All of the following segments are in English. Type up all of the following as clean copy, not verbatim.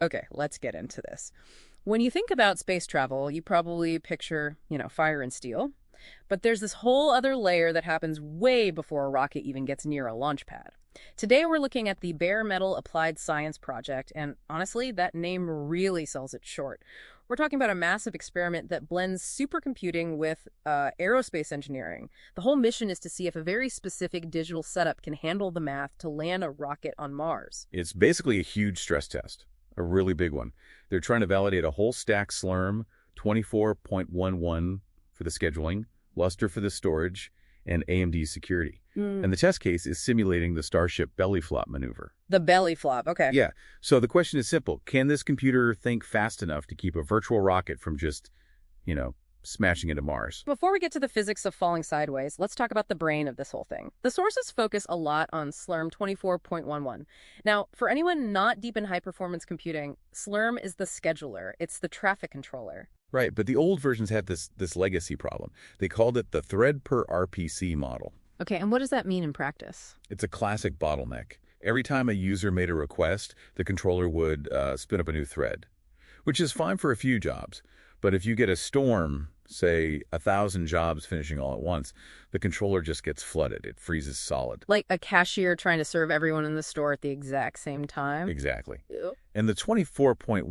Okay, let's get into this. When you think about space travel, you probably picture, fire and steel. But there's this whole other layer that happens way before a rocket even gets near a launch pad. Today we're looking at the Bare Metal Applied Science Project, and honestly, that name really sells it short. We're talking about a massive experiment that blends supercomputing with aerospace engineering. The whole mission is to see if a very specific digital setup can handle the math to land a rocket on Mars. It's basically a huge stress test, a really big one. They're trying to validate a whole stack Slurm, 24.11 for the scheduling, Lustre for the storage, and AMD security. And the test case is simulating the Starship belly flop maneuver. The belly flop, okay. Yeah, so the question is simple. Can this computer think fast enough to keep a virtual rocket from just, smashing into Mars? Before we get to the physics of falling sideways, let's talk about the brain of this whole thing. The sources focus a lot on Slurm 24.11. Now, for anyone not deep in high-performance computing, Slurm is the scheduler. It's the traffic controller. Right, but the old versions had this legacy problem. They called it the thread per RPC model. Okay, and what does that mean in practice? It's a classic bottleneck. Every time a user made a request, the controller would spin up a new thread, which is fine for a few jobs. But if you get a storm, say 1,000 jobs finishing all at once, the controller just gets flooded. It freezes solid. Like a cashier trying to serve everyone in the store at the exact same time? Exactly. Ew. And the 24.11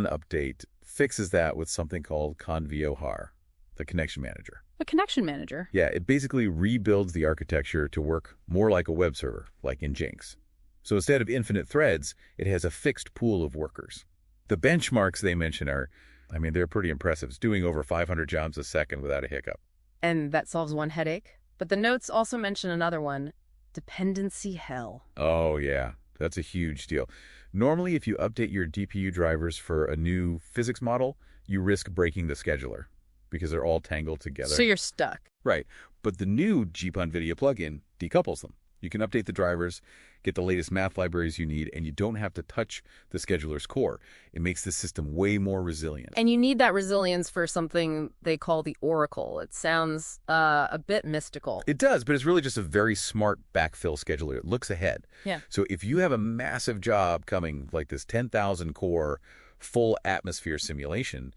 update fixes that with something called Convergence, the connection manager. A connection manager? Yeah, it basically rebuilds the architecture to work more like a web server, like in Jinx. So instead of infinite threads, it has a fixed pool of workers. The benchmarks they mention are, they're pretty impressive. It's doing over 500 jobs a second without a hiccup. And that solves one headache. But the notes also mention another one, dependency hell. Oh, yeah. That's a huge deal. Normally, if you update your DPU drivers for a new physics model, you risk breaking the scheduler because they're all tangled together. So you're stuck. Right. But the new GPU plugin decouples them. You can update the drivers, get the latest math libraries you need, and you don't have to touch the scheduler's core. It makes the system way more resilient. And you need that resilience for something they call the oracle. It sounds a bit mystical. It does, but it's really just a very smart backfill scheduler. It looks ahead. Yeah. So if you have a massive job coming, like this 10,000 core full atmosphere simulation,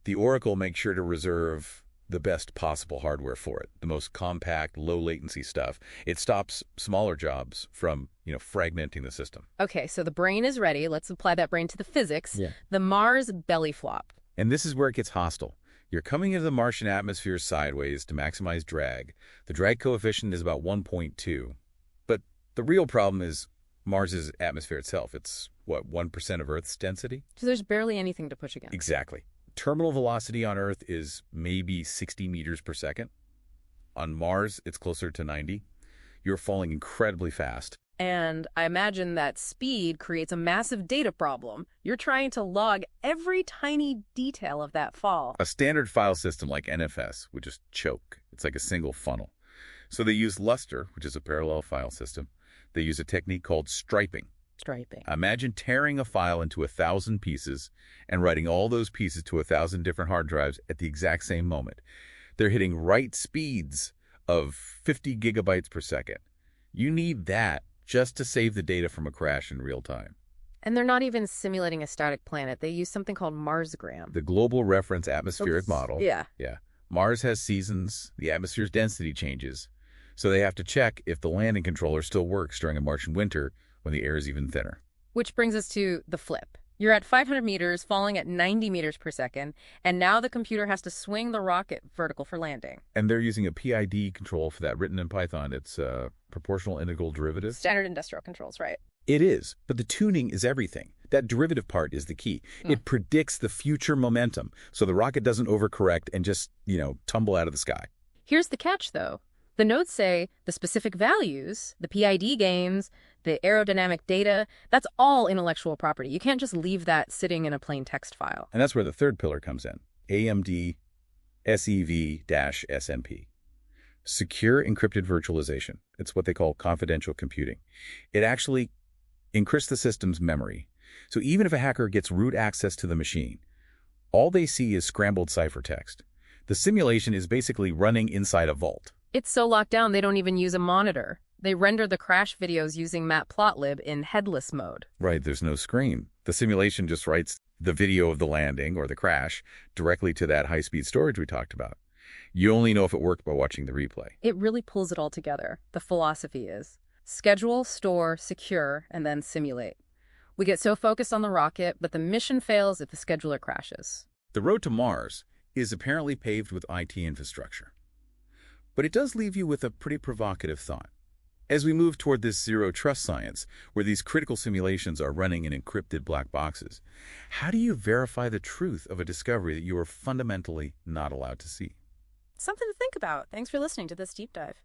the oracle makes sure to reserve the best possible hardware for it, the most compact, low latency stuff. It stops smaller jobs from, fragmenting the system. Okay, so the brain is ready. Let's apply that brain to the physics. Yeah. The Mars belly flop. And this is where it gets hostile. You're coming into the Martian atmosphere sideways to maximize drag. The drag coefficient is about 1.2. But the real problem is Mars's atmosphere itself. It's, 1% of Earth's density? So there's barely anything to push against. Exactly. Terminal velocity on Earth is maybe 60 meters per second. On Mars, it's closer to 90. You're falling incredibly fast. And I imagine that speed creates a massive data problem. You're trying to log every tiny detail of that fall. A standard file system like NFS would just choke. It's like a single funnel. So they use Lustre, which is a parallel file system. They use a technique called striping. Striping. Imagine tearing a file into 1,000 pieces and writing all those pieces to 1,000 different hard drives at the exact same moment. They're hitting write speeds of 50 gigabytes per second. You need that just to save the data from a crash in real time. And they're not even simulating a static planet. They use something called Marsgram. The global reference atmospheric model. Yeah. Yeah. Mars has seasons. The atmosphere's density changes. So they have to check if the landing controller still works during a Martian winter when the air is even thinner. Which brings us to the flip. You're at 500 meters, falling at 90 meters per second, and now the computer has to swing the rocket vertical for landing. And they're using a PID control for that written in Python. It's proportional integral derivative. Standard industrial controls, right? It is, but the tuning is everything. That derivative part is the key. It predicts the future momentum, so the rocket doesn't overcorrect and just, tumble out of the sky. Here's the catch, though. The notes say the specific values, the PID gains, the aerodynamic data, that's all intellectual property. You can't just leave that sitting in a plain text file. And that's where the third pillar comes in, AMD SEV-SNP. Secure encrypted virtualization. It's what they call confidential computing. It actually encrypts the system's memory. So even if a hacker gets root access to the machine, all they see is scrambled ciphertext. The simulation is basically running inside a vault. It's so locked down they don't even use a monitor. They render the crash videos using Matplotlib in headless mode. Right, there's no screen. The simulation just writes the video of the landing or the crash directly to that high-speed storage we talked about. You only know if it worked by watching the replay. It really pulls it all together. The philosophy is schedule, store, secure, and then simulate. We get so focused on the rocket, but the mission fails if the scheduler crashes. The road to Mars is apparently paved with IT infrastructure. But it does leave you with a pretty provocative thought. As we move toward this zero-trust science, where these critical simulations are running in encrypted black boxes, how do you verify the truth of a discovery that you are fundamentally not allowed to see? Something to think about. Thanks for listening to this deep dive.